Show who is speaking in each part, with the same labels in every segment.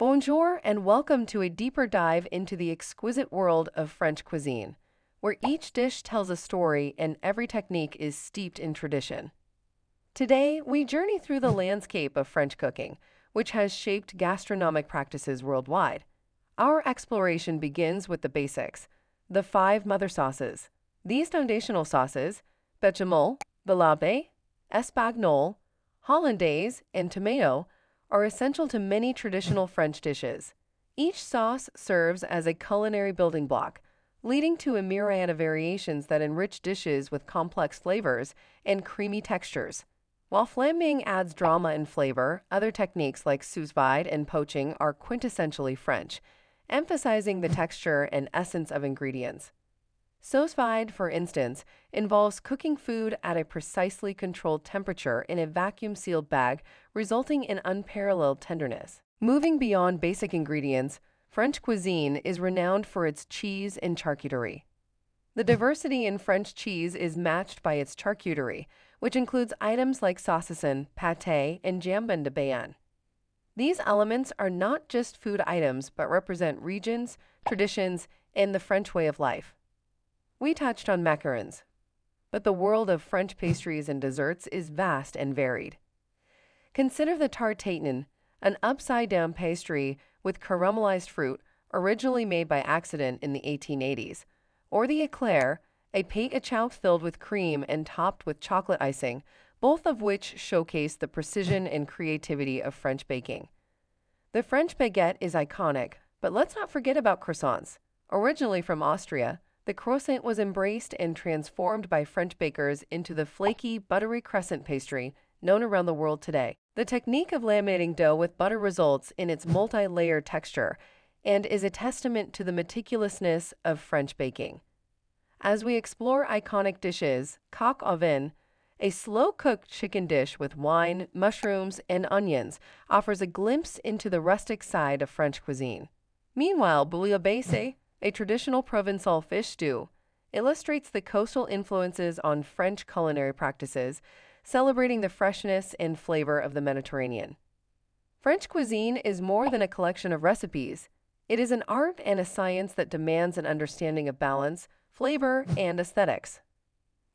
Speaker 1: Bonjour and welcome to a deeper dive into the exquisite world of French cuisine, where each dish tells a story and every technique is steeped in tradition. Today, we journey through the landscape of French cooking, which has shaped gastronomic practices worldwide. Our exploration begins with the basics, the five mother sauces. These foundational sauces, bechamel, balabe, espagnole, hollandaise, and tomato, are essential to many traditional French dishes. Each sauce serves as a culinary building block, leading to a myriad of variations that enrich dishes with complex flavors and creamy textures. While flambéing adds drama and flavor, other techniques like sous vide and poaching are quintessentially French, emphasizing the texture and essence of ingredients. Sous vide, for instance, involves cooking food at a precisely controlled temperature in a vacuum-sealed bag, resulting in unparalleled tenderness. Moving beyond basic ingredients, French cuisine is renowned for its cheese and charcuterie. The diversity in French cheese is matched by its charcuterie, which includes items like saucisson, pâté, and jambon de Bayonne. These elements are not just food items but represent regions, traditions, and the French way of life. We touched on macarons, but the world of French pastries and desserts is vast and varied. Consider the tarte tatin, an upside-down pastry with caramelized fruit originally made by accident in the 1880s, or the éclair, a pate à choux filled with cream and topped with chocolate icing, both of which showcase the precision and creativity of French baking. The French baguette is iconic, but let's not forget about croissants. Originally from Austria, the croissant was embraced and transformed by French bakers into the flaky, buttery crescent pastry known around the world today. The technique of laminating dough with butter results in its multi-layered texture and is a testament to the meticulousness of French baking. As we explore iconic dishes, coq au vin, a slow-cooked chicken dish with wine, mushrooms, and onions, offers a glimpse into the rustic side of French cuisine. Meanwhile, bouillabaisse, a traditional Provençal fish stew, illustrates the coastal influences on French culinary practices, celebrating the freshness and flavor of the Mediterranean. French cuisine is more than a collection of recipes. It is an art and a science that demands an understanding of balance, flavor, and aesthetics.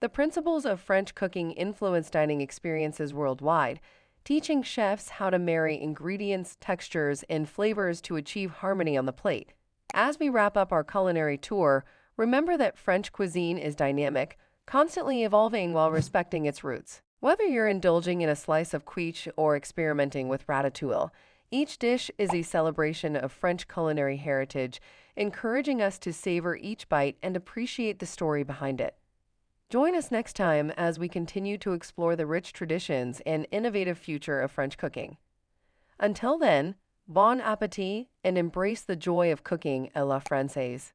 Speaker 1: The principles of French cooking influence dining experiences worldwide, teaching chefs how to marry ingredients, textures, and flavors to achieve harmony on the plate. As we wrap up our culinary tour, remember that French cuisine is dynamic, constantly evolving while respecting its roots. Whether you're indulging in a slice of quiche or experimenting with ratatouille, each dish is a celebration of French culinary heritage, encouraging us to savor each bite and appreciate the story behind it. Join us next time as we continue to explore the rich traditions and innovative future of French cooking. Until then, bon appétit and embrace the joy of cooking à la Française.